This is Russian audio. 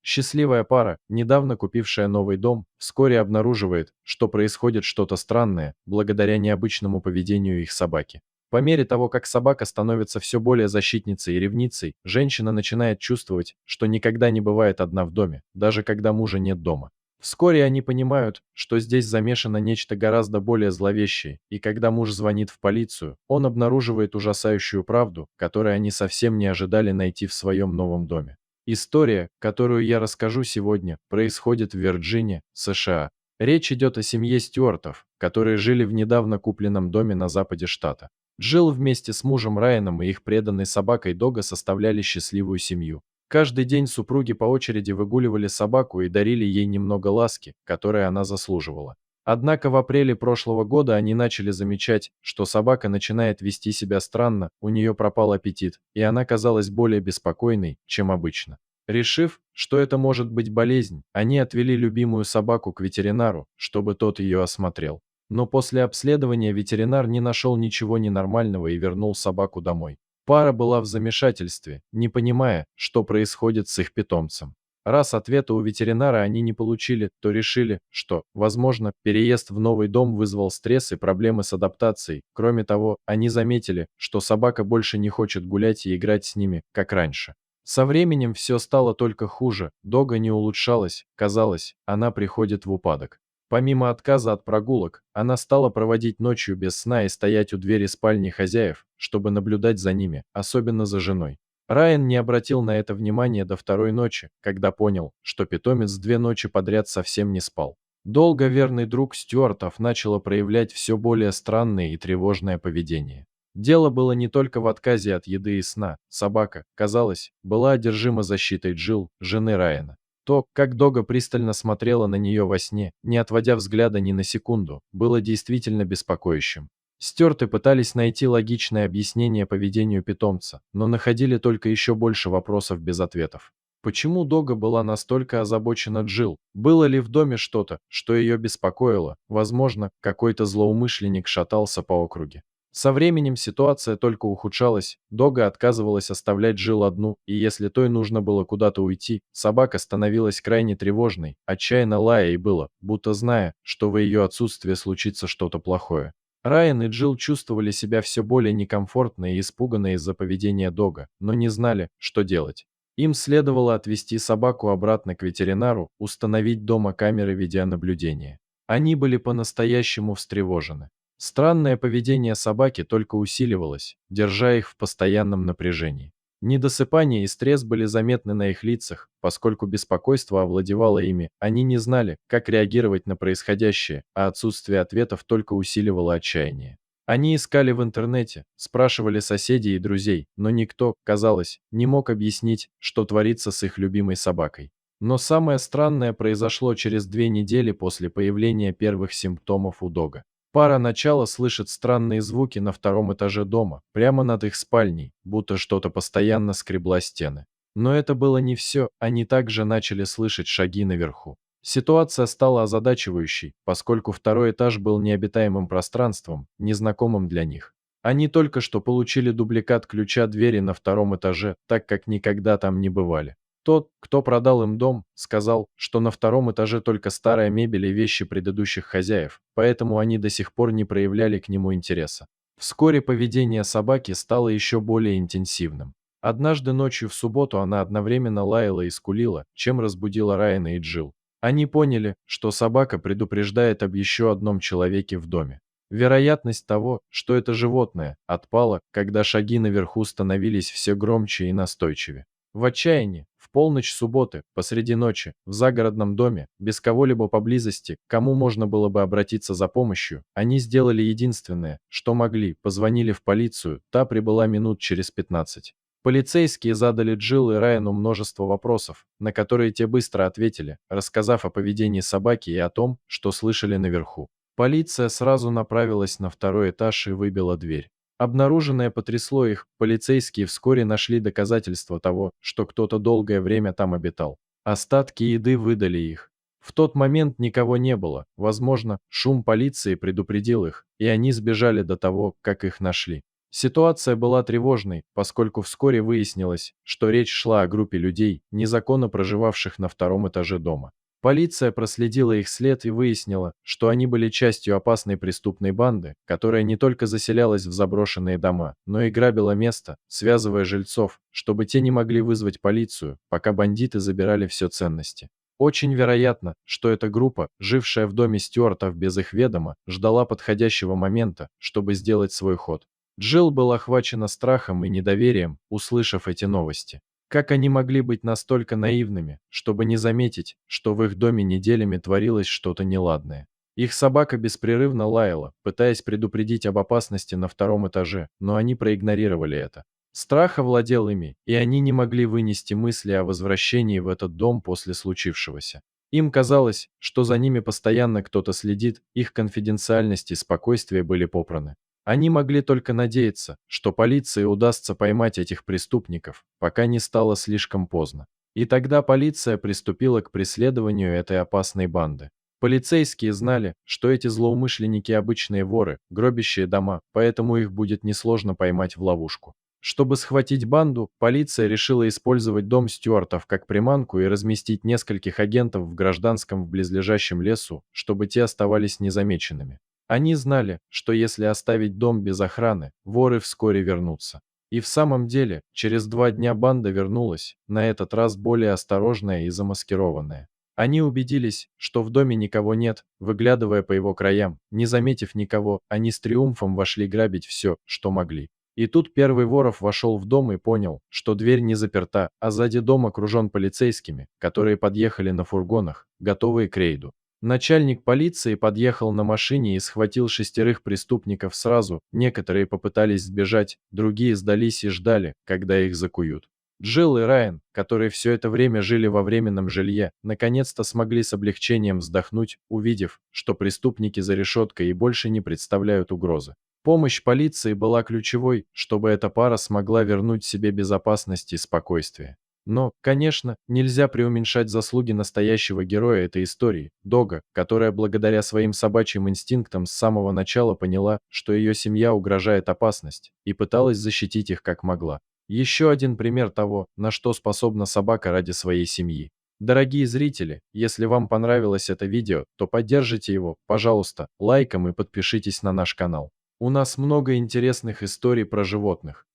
Счастливая пара, недавно купившая новый дом, вскоре обнаруживает, что происходит что-то странное, благодаря необычному поведению их собаки. По мере того, как собака становится все более защитницей и ревницей, женщина начинает чувствовать, что никогда не бывает одна в доме, даже когда мужа нет дома. Вскоре они понимают, что здесь замешано нечто гораздо более зловещее, и когда муж звонит в полицию, он обнаруживает ужасающую правду, которую они совсем не ожидали найти в своем новом доме. История, которую я расскажу сегодня, происходит в Вирджинии, США. Речь идет о семье Стюартов, которые жили в недавно купленном доме на западе штата. Джилл вместе с мужем Райаном и их преданной собакой Дога составляли счастливую семью. Каждый день супруги по очереди выгуливали собаку и дарили ей немного ласки, которой она заслуживала. Однако в апреле прошлого года они начали замечать, что собака начинает вести себя странно, у нее пропал аппетит, и она казалась более беспокойной, чем обычно. Решив, что это может быть болезнь, они отвели любимую собаку к ветеринару, чтобы тот ее осмотрел. Но после обследования ветеринар не нашел ничего ненормального и вернул собаку домой. Пара была в замешательстве, не понимая, что происходит с их питомцем. Раз ответа у ветеринара они не получили, то решили, что, возможно, переезд в новый дом вызвал стресс и проблемы с адаптацией. Кроме того, они заметили, что собака больше не хочет гулять и играть с ними, как раньше. Со временем все стало только хуже, Дога не улучшалась, казалось, она приходит в упадок. Помимо отказа от прогулок, она стала проводить ночью без сна и стоять у двери спальни хозяев, чтобы наблюдать за ними, особенно за женой. Райан не обратил на это внимания до второй ночи, когда понял, что питомец 2 ночи подряд совсем не спал. Долго верный друг Стюартов начал проявлять все более странное и тревожное поведение. Дело было не только в отказе от еды и сна. Собака, казалось, была одержима защитой Джилл, жены Райана. То, как Дога пристально смотрела на нее во сне, не отводя взгляда ни на секунду, было действительно беспокоящим. Стюарты пытались найти логичное объяснение поведению питомца, но находили только еще больше вопросов без ответов. Почему Дога была настолько озабочена Джилл? Было ли в доме что-то, что ее беспокоило? Возможно, какой-то злоумышленник шатался по округе. Со временем ситуация только ухудшалась, Дога отказывалась оставлять Джилл одну, и если той нужно было куда-то уйти, собака становилась крайне тревожной, отчаянно лая и было, будто зная, что в ее отсутствие случится что-то плохое. Райан и Джилл чувствовали себя все более некомфортно и испуганно из-за поведения Дога, но не знали, что делать. Им следовало отвезти собаку обратно к ветеринару, установить дома камеры видеонаблюдения. Они были по-настоящему встревожены. Странное поведение собаки только усиливалось, держа их в постоянном напряжении. Недосыпание и стресс были заметны на их лицах, поскольку беспокойство овладевало ими, они не знали, как реагировать на происходящее, а отсутствие ответов только усиливало отчаяние. Они искали в интернете, спрашивали соседей и друзей, но никто, казалось, не мог объяснить, что творится с их любимой собакой. Но самое странное произошло через 2 недели после появления первых симптомов у Дога. Пара начала слышит странные звуки на втором этаже дома, прямо над их спальней, будто что-то постоянно скребло стены. Но это было не все, они также начали слышать шаги наверху. Ситуация стала озадачивающей, поскольку второй этаж был необитаемым пространством, незнакомым для них. Они только что получили дубликат ключа двери на втором этаже, так как никогда там не бывали. Тот, кто продал им дом, сказал, что на втором этаже только старая мебель и вещи предыдущих хозяев, поэтому они до сих пор не проявляли к нему интереса. Вскоре поведение собаки стало еще более интенсивным. Однажды ночью в субботу она одновременно лаяла и скулила, чем разбудила Райана и Джилл. Они поняли, что собака предупреждает об еще одном человеке в доме. Вероятность того, что это животное, отпала, когда шаги наверху становились все громче и настойчивее. В отчаянии, в полночь субботы, посреди ночи, в загородном доме, без кого-либо поблизости, к кому можно было бы обратиться за помощью, они сделали единственное, что могли, позвонили в полицию, та прибыла минут через 15. Полицейские задали Джилл и Райану множество вопросов, на которые те быстро ответили, рассказав о поведении собаки и о том, что слышали наверху. Полиция сразу направилась на второй этаж и выбила дверь. Обнаруженное потрясло их, полицейские вскоре нашли доказательства того, что кто-то долгое время там обитал. Остатки еды выдали их. В тот момент никого не было, возможно, шум полиции предупредил их, и они сбежали до того, как их нашли. Ситуация была тревожной, поскольку вскоре выяснилось, что речь шла о группе людей, незаконно проживавших на втором этаже дома. Полиция проследила их след и выяснила, что они были частью опасной преступной банды, которая не только заселялась в заброшенные дома, но и грабила место, связывая жильцов, чтобы те не могли вызвать полицию, пока бандиты забирали все ценности. Очень вероятно, что эта группа, жившая в доме Стюартов без их ведома, ждала подходящего момента, чтобы сделать свой ход. Джилл была охвачена страхом и недоверием, услышав эти новости. Как они могли быть настолько наивными, чтобы не заметить, что в их доме неделями творилось что-то неладное? Их собака беспрерывно лаяла, пытаясь предупредить об опасности на втором этаже, но они проигнорировали это. Страх овладел ими, и они не могли вынести мысли о возвращении в этот дом после случившегося. Им казалось, что за ними постоянно кто-то следит, их конфиденциальность и спокойствие были попраны. Они могли только надеяться, что полиции удастся поймать этих преступников, пока не стало слишком поздно. И тогда полиция приступила к преследованию этой опасной банды. Полицейские знали, что эти злоумышленники обычные воры, гробящие дома, поэтому их будет несложно поймать в ловушку. Чтобы схватить банду, полиция решила использовать дом Стюартов как приманку и разместить нескольких агентов в гражданском в близлежащем лесу, чтобы те оставались незамеченными. Они знали, что если оставить дом без охраны, воры вскоре вернутся. И в самом деле, через 2 дня банда вернулась, на этот раз более осторожная и замаскированная. Они убедились, что в доме никого нет, выглядывая по его краям, не заметив никого, они с триумфом вошли грабить все, что могли. И тут первый воров вошел в дом и понял, что дверь не заперта, а сзади дом окружен полицейскими, которые подъехали на фургонах, готовые к рейду. Начальник полиции подъехал на машине и схватил 6 преступников сразу, некоторые попытались сбежать, другие сдались и ждали, когда их закуют. Джилл и Райан, которые все это время жили во временном жилье, наконец-то смогли с облегчением вздохнуть, увидев, что преступники за решеткой и больше не представляют угрозы. Помощь полиции была ключевой, чтобы эта пара смогла вернуть себе безопасность и спокойствие. Но, конечно, нельзя преуменьшать заслуги настоящего героя этой истории, Дога, которая благодаря своим собачьим инстинктам с самого начала поняла, что ее семья угрожает опасность, и пыталась защитить их как могла. Еще один пример того, на что способна собака ради своей семьи. Дорогие зрители, если вам понравилось это видео, то поддержите его, пожалуйста, лайком и подпишитесь на наш канал. У нас много интересных историй про животных.